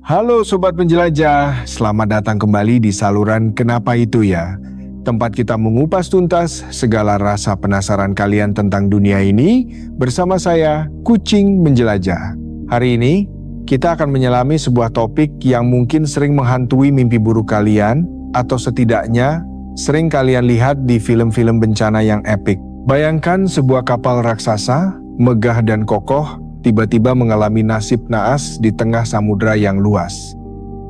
Halo Sobat Penjelajah, selamat datang kembali di saluran Kenapa Itu Ya? Tempat kita mengupas tuntas segala rasa penasaran kalian tentang dunia ini bersama saya, Kucing Menjelajah. Hari ini, kita akan menyelami sebuah topik yang mungkin sering menghantui mimpi buruk kalian atau setidaknya sering kalian lihat di film-film bencana yang epik. Bayangkan sebuah kapal raksasa, megah dan kokoh, tiba-tiba mengalami nasib naas di tengah samudera yang luas.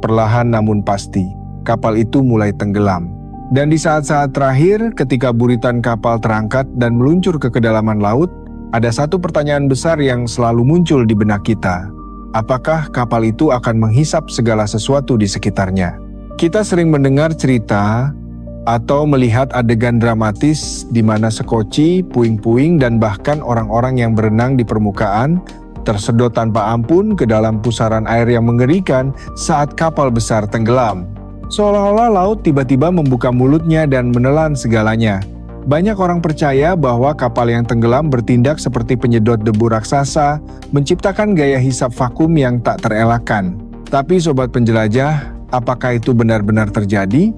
Perlahan namun pasti, kapal itu mulai tenggelam. Dan di saat-saat terakhir, ketika buritan kapal terangkat dan meluncur ke kedalaman laut, ada satu pertanyaan besar yang selalu muncul di benak kita. Apakah kapal itu akan menghisap segala sesuatu di sekitarnya? Kita sering mendengar cerita atau melihat adegan dramatis di mana sekoci, puing-puing, dan bahkan orang-orang yang berenang di permukaan tersedot tanpa ampun ke dalam pusaran air yang mengerikan saat kapal besar tenggelam. Seolah-olah laut tiba-tiba membuka mulutnya dan menelan segalanya. Banyak orang percaya bahwa kapal yang tenggelam bertindak seperti penyedot debu raksasa, menciptakan gaya hisap vakum yang tak terelakkan. Tapi Sobat Penjelajah, apakah itu benar-benar terjadi?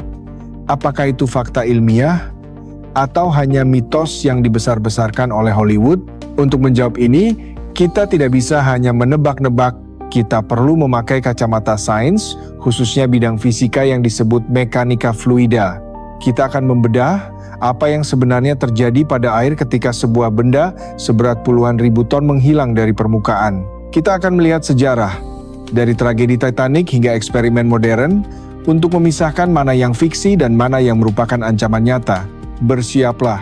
Apakah itu fakta ilmiah? Atau hanya mitos yang dibesar-besarkan oleh Hollywood? Untuk menjawab ini, kita tidak bisa hanya menebak-nebak, kita perlu memakai kacamata sains, khususnya bidang fisika yang disebut mekanika fluida. Kita akan membedah apa yang sebenarnya terjadi pada air ketika sebuah benda seberat puluhan ribu ton menghilang dari permukaan. Kita akan melihat sejarah, dari tragedi Titanic hingga eksperimen modern, untuk memisahkan mana yang fiksi dan mana yang merupakan ancaman nyata. Bersiaplah,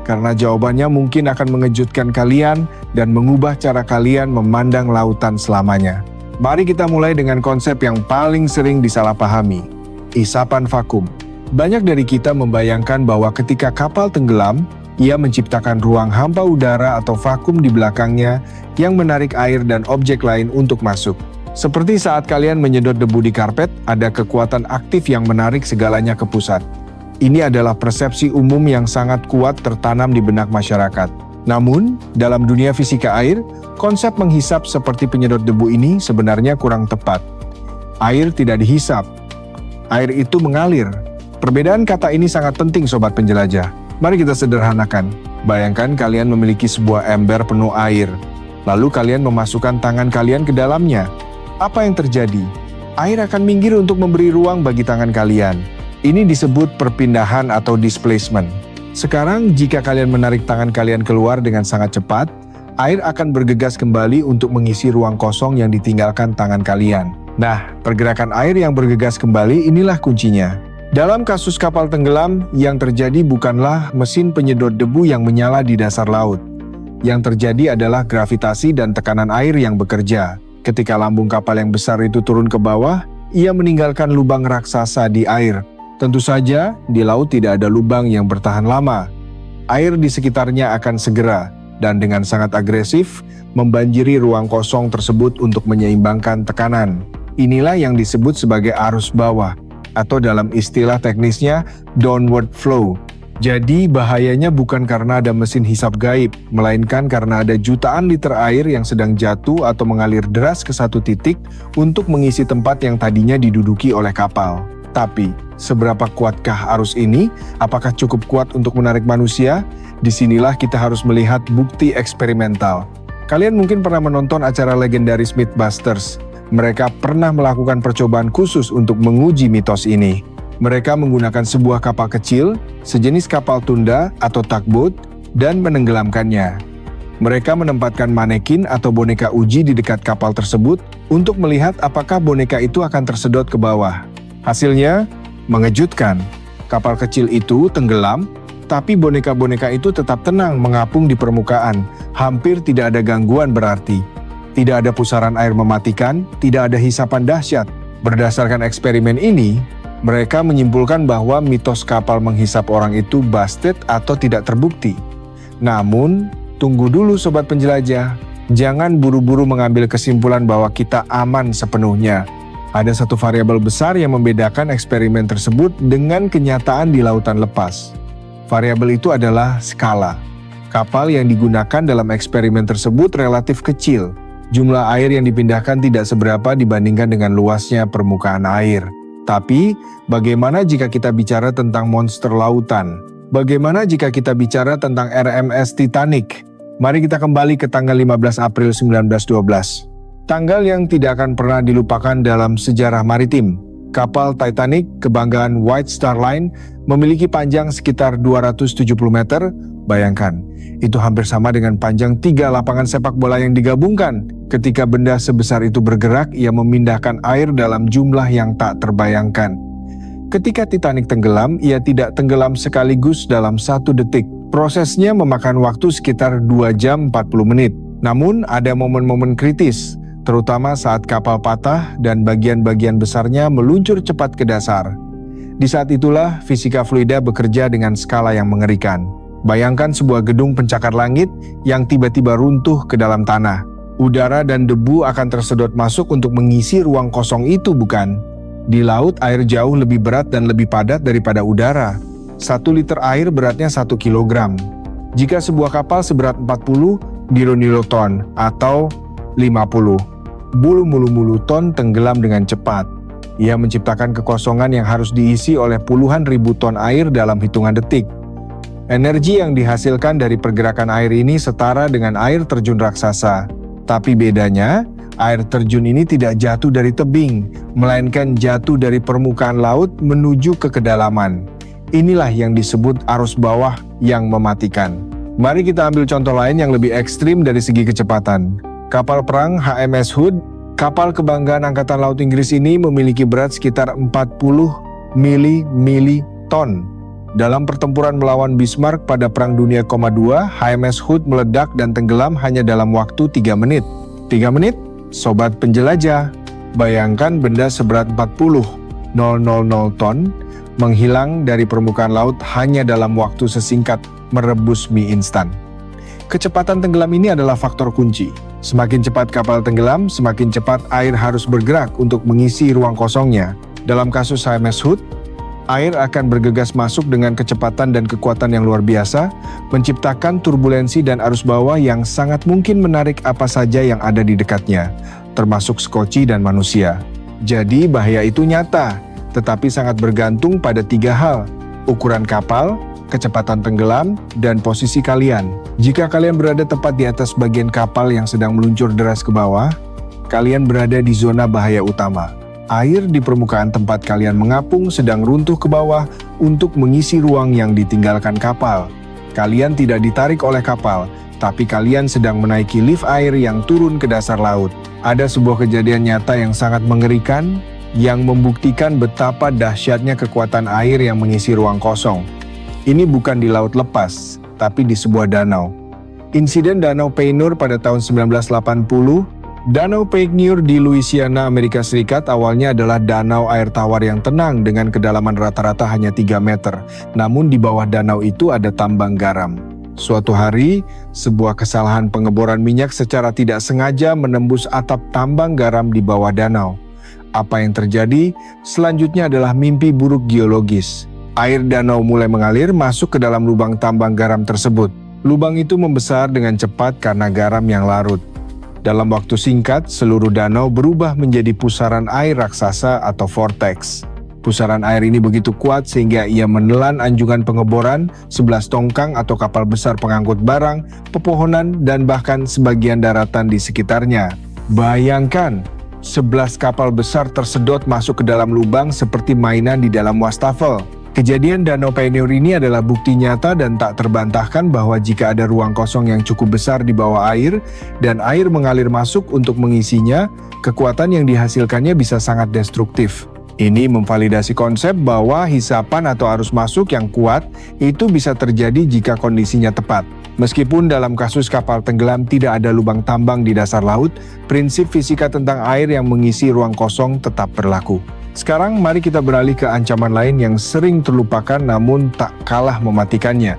karena jawabannya mungkin akan mengejutkan kalian dan mengubah cara kalian memandang lautan selamanya. Mari kita mulai dengan konsep yang paling sering disalahpahami, isapan vakum. Banyak dari kita membayangkan bahwa ketika kapal tenggelam, ia menciptakan ruang hampa udara atau vakum di belakangnya yang menarik air dan objek lain untuk masuk. Seperti saat kalian menyedot debu di karpet, ada kekuatan aktif yang menarik segalanya ke pusat. Ini adalah persepsi umum yang sangat kuat tertanam di benak masyarakat. Namun, dalam dunia fisika air, konsep menghisap seperti penyedot debu ini sebenarnya kurang tepat. Air tidak dihisap. Air itu mengalir. Perbedaan kata ini sangat penting Sobat Penjelajah. Mari kita sederhanakan. Bayangkan kalian memiliki sebuah ember penuh air. Lalu kalian memasukkan tangan kalian ke dalamnya. Apa yang terjadi? Air akan minggir untuk memberi ruang bagi tangan kalian. Ini disebut perpindahan atau displacement. Sekarang, jika kalian menarik tangan kalian keluar dengan sangat cepat, air akan bergegas kembali untuk mengisi ruang kosong yang ditinggalkan tangan kalian. Nah, pergerakan air yang bergegas kembali inilah kuncinya. Dalam kasus kapal tenggelam, yang terjadi bukanlah mesin penyedot debu yang menyala di dasar laut. Yang terjadi adalah gravitasi dan tekanan air yang bekerja. Ketika lambung kapal yang besar itu turun ke bawah, ia meninggalkan lubang raksasa di air. Tentu saja, di laut tidak ada lubang yang bertahan lama. Air di sekitarnya akan segera, dan dengan sangat agresif, membanjiri ruang kosong tersebut untuk menyeimbangkan tekanan. Inilah yang disebut sebagai arus bawah, atau dalam istilah teknisnya, downward flow. Jadi, bahayanya bukan karena ada mesin hisap gaib, melainkan karena ada jutaan liter air yang sedang jatuh atau mengalir deras ke satu titik untuk mengisi tempat yang tadinya diduduki oleh kapal. Tapi, seberapa kuatkah arus ini? Apakah cukup kuat untuk menarik manusia? Disinilah kita harus melihat bukti eksperimental. Kalian mungkin pernah menonton acara legendaris Mythbusters. Mereka pernah melakukan percobaan khusus untuk menguji mitos ini. Mereka menggunakan sebuah kapal kecil, sejenis kapal tunda atau tugboat, dan menenggelamkannya. Mereka menempatkan manekin atau boneka uji di dekat kapal tersebut untuk melihat apakah boneka itu akan tersedot ke bawah. Hasilnya mengejutkan. Kapal kecil itu tenggelam, tapi boneka-boneka itu tetap tenang mengapung di permukaan. Hampir tidak ada gangguan berarti. Tidak ada pusaran air mematikan, tidak ada hisapan dahsyat. Berdasarkan eksperimen ini, mereka menyimpulkan bahwa mitos kapal menghisap orang itu busted atau tidak terbukti. Namun, tunggu dulu Sobat Penjelajah. Jangan buru-buru mengambil kesimpulan bahwa kita aman sepenuhnya. Ada satu variabel besar yang membedakan eksperimen tersebut dengan kenyataan di lautan lepas. Variabel itu adalah skala. Kapal yang digunakan dalam eksperimen tersebut relatif kecil, Jumlah air yang dipindahkan tidak seberapa dibandingkan dengan luasnya permukaan air. Tapi, bagaimana jika kita bicara tentang monster lautan? Bagaimana jika kita bicara tentang RMS Titanic? Mari kita kembali ke tanggal 15 April 1912. Tanggal yang tidak akan pernah dilupakan dalam sejarah maritim. Kapal Titanic, kebanggaan White Star Line, memiliki panjang sekitar 270 meter. Bayangkan, itu hampir sama dengan panjang 3 lapangan sepak bola yang digabungkan. Ketika benda sebesar itu bergerak, ia memindahkan air dalam jumlah yang tak terbayangkan. Ketika Titanic tenggelam, ia tidak tenggelam sekaligus dalam 1 detik. Prosesnya memakan waktu sekitar 2 jam 40 menit. Namun, ada momen-momen kritis, terutama saat kapal patah dan bagian-bagian besarnya meluncur cepat ke dasar. Di saat itulah fisika fluida bekerja dengan skala yang mengerikan. Bayangkan sebuah gedung pencakar langit yang tiba-tiba runtuh ke dalam tanah. Udara dan debu akan tersedot masuk untuk mengisi ruang kosong itu, bukan? Di laut, air jauh lebih berat dan lebih padat daripada udara. 1 liter air beratnya 1 kilogram. Jika sebuah kapal seberat 40 kiloton atau 50 bulu ton tenggelam dengan cepat. Ia menciptakan kekosongan yang harus diisi oleh puluhan ribu ton air dalam hitungan detik. Energi yang dihasilkan dari pergerakan air ini setara dengan air terjun raksasa. Tapi bedanya, air terjun ini tidak jatuh dari tebing, melainkan jatuh dari permukaan laut menuju ke kedalaman. Inilah yang disebut arus bawah yang mematikan. Mari kita ambil contoh lain yang lebih ekstrim dari segi kecepatan. Kapal perang HMS Hood, kapal kebanggaan Angkatan Laut Inggris ini memiliki berat sekitar 40 militon. Dalam pertempuran melawan Bismarck pada Perang Dunia II, HMS Hood meledak dan tenggelam hanya dalam waktu 3 menit. 3 menit? Sobat penjelajah, bayangkan benda seberat 40,000 ton menghilang dari permukaan laut hanya dalam waktu sesingkat merebus mie instan. Kecepatan tenggelam ini adalah faktor kunci. Semakin cepat kapal tenggelam, semakin cepat air harus bergerak untuk mengisi ruang kosongnya. Dalam kasus HMS Hood, air akan bergegas masuk dengan kecepatan dan kekuatan yang luar biasa, menciptakan turbulensi dan arus bawah yang sangat mungkin menarik apa saja yang ada di dekatnya, termasuk skoci dan manusia. Jadi bahaya itu nyata, tetapi sangat bergantung pada 3 hal: ukuran kapal, kecepatan tenggelam, dan posisi kalian. Jika kalian berada tepat di atas bagian kapal yang sedang meluncur deras ke bawah, kalian berada di zona bahaya utama. Air di permukaan tempat kalian mengapung sedang runtuh ke bawah untuk mengisi ruang yang ditinggalkan kapal. Kalian tidak ditarik oleh kapal, tapi kalian sedang menaiki lift air yang turun ke dasar laut. Ada sebuah kejadian nyata yang sangat mengerikan yang membuktikan betapa dahsyatnya kekuatan air yang mengisi ruang kosong. Ini bukan di laut lepas, tapi di sebuah danau. Insiden Danau Payneur pada tahun 1980, Danau Payneur di Louisiana, Amerika Serikat awalnya adalah danau air tawar yang tenang dengan kedalaman rata-rata hanya 3 meter. Namun di bawah danau itu ada tambang garam. Suatu hari, sebuah kesalahan pengeboran minyak secara tidak sengaja menembus atap tambang garam di bawah danau. Apa yang terjadi? Selanjutnya adalah mimpi buruk geologis. Air danau mulai mengalir masuk ke dalam lubang tambang garam tersebut. Lubang itu membesar dengan cepat karena garam yang larut. Dalam waktu singkat, seluruh danau berubah menjadi pusaran air raksasa atau vortex. Pusaran air ini begitu kuat sehingga ia menelan anjungan pengeboran, 11 tongkang atau kapal besar pengangkut barang, pepohonan, dan bahkan sebagian daratan di sekitarnya. Bayangkan, 11 kapal besar tersedot masuk ke dalam lubang seperti mainan di dalam wastafel. Kejadian Danau Payneur ini adalah bukti nyata dan tak terbantahkan bahwa jika ada ruang kosong yang cukup besar di bawah air dan air mengalir masuk untuk mengisinya, kekuatan yang dihasilkannya bisa sangat destruktif. Ini memvalidasi konsep bahwa hisapan atau arus masuk yang kuat itu bisa terjadi jika kondisinya tepat. Meskipun dalam kasus kapal tenggelam tidak ada lubang tambang di dasar laut, prinsip fisika tentang air yang mengisi ruang kosong tetap berlaku. Sekarang mari kita beralih ke ancaman lain yang sering terlupakan namun tak kalah mematikannya.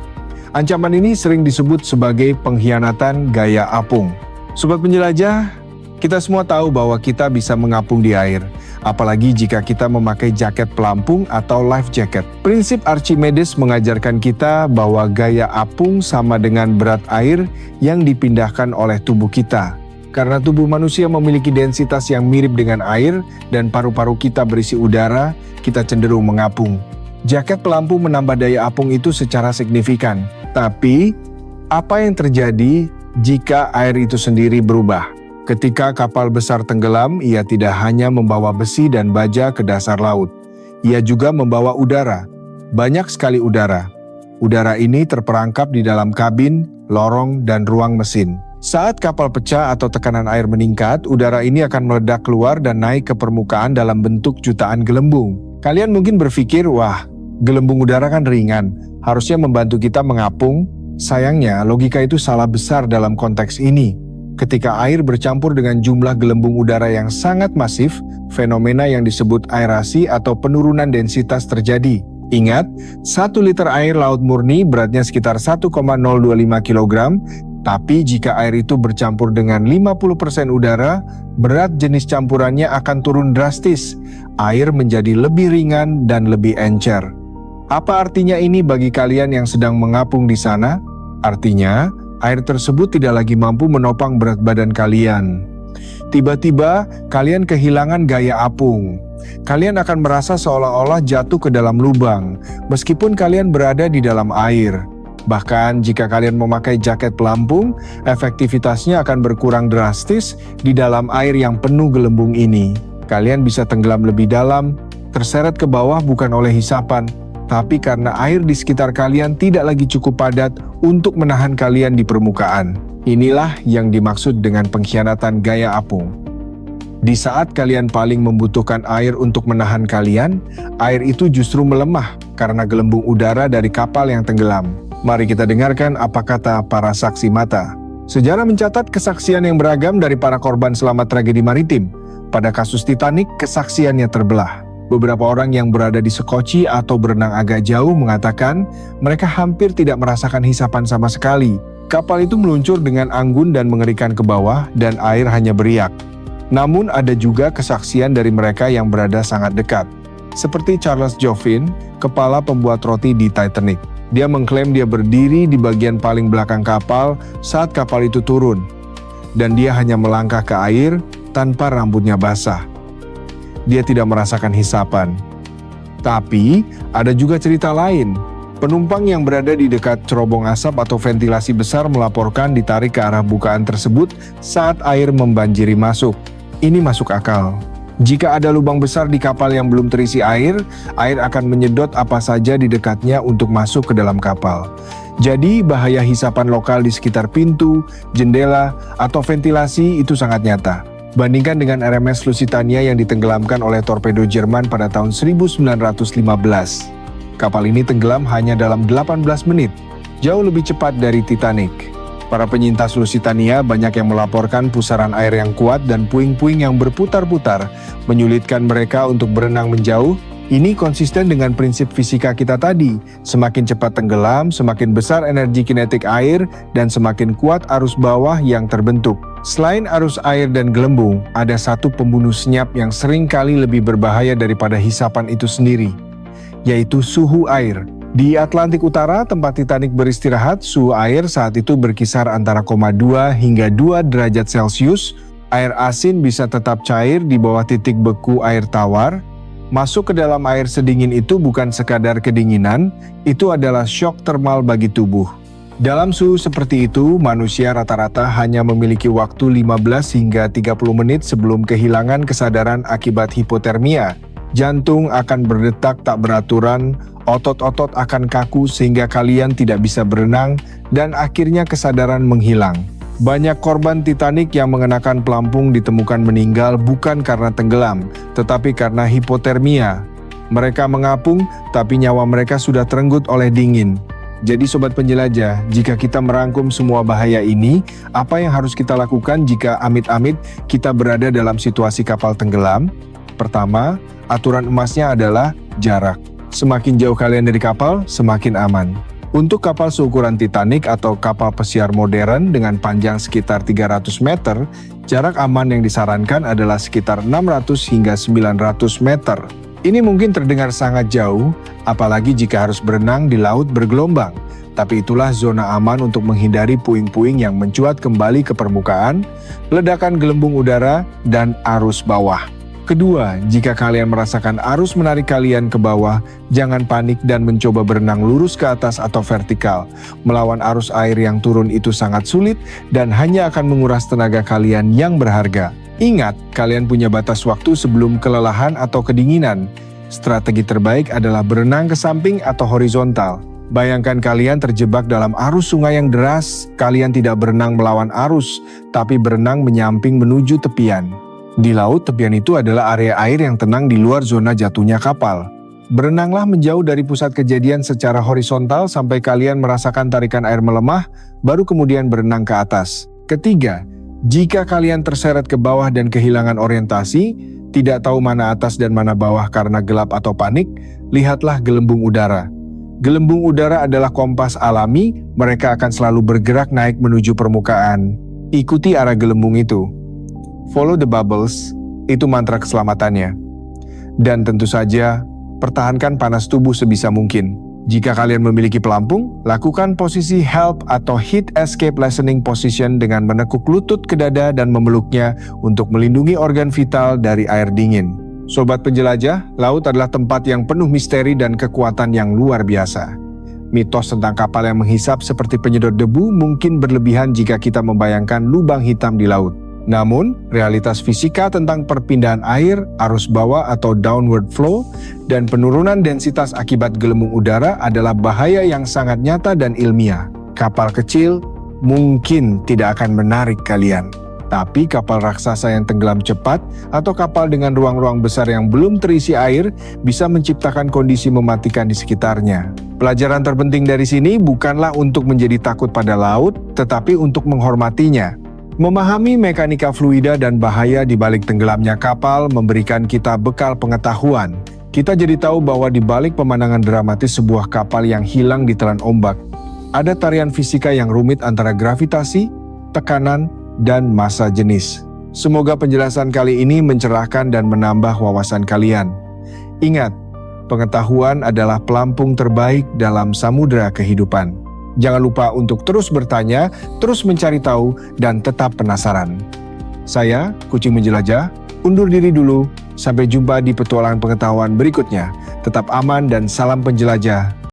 Ancaman ini sering disebut sebagai pengkhianatan gaya apung. Sobat penjelajah, kita semua tahu bahwa kita bisa mengapung di air, apalagi jika kita memakai jaket pelampung atau life jacket. Prinsip Archimedes mengajarkan kita bahwa gaya apung sama dengan berat air yang dipindahkan oleh tubuh kita. Karena tubuh manusia memiliki densitas yang mirip dengan air dan paru-paru kita berisi udara, kita cenderung mengapung. Jaket pelampung menambah daya apung itu secara signifikan. Tapi, apa yang terjadi jika air itu sendiri berubah? Ketika kapal besar tenggelam, ia tidak hanya membawa besi dan baja ke dasar laut. Ia juga membawa udara. Banyak sekali udara. Udara ini terperangkap di dalam kabin, lorong, dan ruang mesin. Saat kapal pecah atau tekanan air meningkat, udara ini akan meledak keluar dan naik ke permukaan dalam bentuk jutaan gelembung. Kalian mungkin berpikir, wah, gelembung udara kan ringan, harusnya membantu kita mengapung. Sayangnya, logika itu salah besar dalam konteks ini. Ketika air bercampur dengan jumlah gelembung udara yang sangat masif, fenomena yang disebut aerasi atau penurunan densitas terjadi. Ingat, 1 liter air laut murni beratnya sekitar 1,025 kg, tapi jika air itu bercampur dengan 50% udara, berat jenis campurannya akan turun drastis. Air menjadi lebih ringan dan lebih encer. Apa artinya ini bagi kalian yang sedang mengapung di sana? Artinya, air tersebut tidak lagi mampu menopang berat badan kalian. Tiba-tiba, kalian kehilangan gaya apung. Kalian akan merasa seolah-olah jatuh ke dalam lubang, meskipun kalian berada di dalam air. Bahkan jika kalian memakai jaket pelampung, efektivitasnya akan berkurang drastis di dalam air yang penuh gelembung ini. Kalian bisa tenggelam lebih dalam, terseret ke bawah bukan oleh hisapan, tapi karena air di sekitar kalian tidak lagi cukup padat untuk menahan kalian di permukaan. Inilah yang dimaksud dengan pengkhianatan gaya apung. Di saat kalian paling membutuhkan air untuk menahan kalian, air itu justru melemah karena gelembung udara dari kapal yang tenggelam. Mari kita dengarkan apa kata para saksi mata. Sejarah mencatat kesaksian yang beragam dari para korban selamat tragedi maritim. Pada kasus Titanic, kesaksiannya terbelah. Beberapa orang yang berada di sekoci atau berenang agak jauh mengatakan mereka hampir tidak merasakan hisapan sama sekali. Kapal itu meluncur dengan anggun dan mengerikan ke bawah dan air hanya beriak. Namun ada juga kesaksian dari mereka yang berada sangat dekat. Seperti Charles Joffin, kepala pembuat roti di Titanic. Dia mengklaim dia berdiri di bagian paling belakang kapal saat kapal itu turun. Dan dia hanya melangkah ke air tanpa rambutnya basah. Dia tidak merasakan hisapan. Tapi, ada juga cerita lain. Penumpang yang berada di dekat cerobong asap atau ventilasi besar melaporkan ditarik ke arah bukaan tersebut saat air membanjiri masuk. Ini masuk akal. Jika ada lubang besar di kapal yang belum terisi air akan menyedot apa saja di dekatnya untuk masuk ke dalam kapal. Jadi, bahaya hisapan lokal di sekitar pintu, jendela, atau ventilasi itu sangat nyata. Bandingkan dengan RMS Lusitania yang ditenggelamkan oleh torpedo Jerman pada tahun 1915. Kapal ini tenggelam hanya dalam 18 menit, jauh lebih cepat dari Titanic. Para penyintas Lusitania banyak yang melaporkan pusaran air yang kuat dan puing-puing yang berputar-putar, menyulitkan mereka untuk berenang menjauh. Ini konsisten dengan prinsip fisika kita tadi. Semakin cepat tenggelam, semakin besar energi kinetik air, dan semakin kuat arus bawah yang terbentuk. Selain arus air dan gelembung, ada satu pembunuh senyap yang sering kali lebih berbahaya daripada hisapan itu sendiri, yaitu suhu air. Di Atlantik Utara, tempat Titanic beristirahat, suhu air saat itu berkisar antara 0,2 hingga 2 derajat Celcius. Air asin bisa tetap cair di bawah titik beku air tawar. Masuk ke dalam air sedingin itu bukan sekadar kedinginan, itu adalah shock termal bagi tubuh. Dalam suhu seperti itu, manusia rata-rata hanya memiliki waktu 15 hingga 30 menit sebelum kehilangan kesadaran akibat hipotermia. Jantung akan berdetak tak beraturan, otot-otot akan kaku sehingga kalian tidak bisa berenang, dan akhirnya kesadaran menghilang. Banyak korban Titanic yang mengenakan pelampung ditemukan meninggal bukan karena tenggelam, tetapi karena hipotermia. Mereka mengapung, tapi nyawa mereka sudah terenggut oleh dingin. Jadi sobat penjelajah, jika kita merangkum semua bahaya ini, apa yang harus kita lakukan jika amit-amit kita berada dalam situasi kapal tenggelam? Pertama, aturan emasnya adalah jarak. Semakin jauh kalian dari kapal, semakin aman. Untuk kapal seukuran Titanic atau kapal pesiar modern dengan panjang sekitar 300 meter, jarak aman yang disarankan adalah sekitar 600 hingga 900 meter. Ini mungkin terdengar sangat jauh, apalagi jika harus berenang di laut bergelombang. Tapi itulah zona aman untuk menghindari puing-puing yang mencuat kembali ke permukaan, ledakan gelembung udara, dan arus bawah. Kedua, jika kalian merasakan arus menarik kalian ke bawah, jangan panik dan mencoba berenang lurus ke atas atau vertikal. Melawan arus air yang turun itu sangat sulit dan hanya akan menguras tenaga kalian yang berharga. Ingat, kalian punya batas waktu sebelum kelelahan atau kedinginan. Strategi terbaik adalah berenang ke samping atau horizontal. Bayangkan kalian terjebak dalam arus sungai yang deras, kalian tidak berenang melawan arus, tapi berenang menyamping menuju tepian. Di laut, tepian itu adalah area air yang tenang di luar zona jatuhnya kapal. Berenanglah menjauh dari pusat kejadian secara horizontal sampai kalian merasakan tarikan air melemah, baru kemudian berenang ke atas. Ketiga, jika kalian terseret ke bawah dan kehilangan orientasi, tidak tahu mana atas dan mana bawah karena gelap atau panik, lihatlah gelembung udara. Gelembung udara adalah kompas alami, mereka akan selalu bergerak naik menuju permukaan. Ikuti arah gelembung itu. Follow the bubbles, itu mantra keselamatannya. Dan tentu saja, pertahankan panas tubuh sebisa mungkin. Jika kalian memiliki pelampung, lakukan posisi help atau heat escape listening position dengan menekuk lutut ke dada dan memeluknya untuk melindungi organ vital dari air dingin. Sobat penjelajah, laut adalah tempat yang penuh misteri dan kekuatan yang luar biasa. Mitos tentang kapal yang menghisap seperti penyedot debu mungkin berlebihan jika kita membayangkan lubang hitam di laut. Namun, realitas fisika tentang perpindahan air, arus bawah atau downward flow, dan penurunan densitas akibat gelembung udara adalah bahaya yang sangat nyata dan ilmiah. Kapal kecil mungkin tidak akan menarik kalian. Tapi kapal raksasa yang tenggelam cepat atau kapal dengan ruang-ruang besar yang belum terisi air bisa menciptakan kondisi mematikan di sekitarnya. Pelajaran terpenting dari sini bukanlah untuk menjadi takut pada laut, tetapi untuk menghormatinya. Memahami mekanika fluida dan bahaya di balik tenggelamnya kapal memberikan kita bekal pengetahuan. Kita jadi tahu bahwa di balik pemandangan dramatis sebuah kapal yang hilang di telan ombak, ada tarian fisika yang rumit antara gravitasi, tekanan, dan massa jenis. Semoga penjelasan kali ini mencerahkan dan menambah wawasan kalian. Ingat, pengetahuan adalah pelampung terbaik dalam samudera kehidupan. Jangan lupa untuk terus bertanya, terus mencari tahu, dan tetap penasaran. Saya, Kucing Menjelajah, undur diri dulu. Sampai jumpa di petualangan pengetahuan berikutnya. Tetap aman dan salam penjelajah.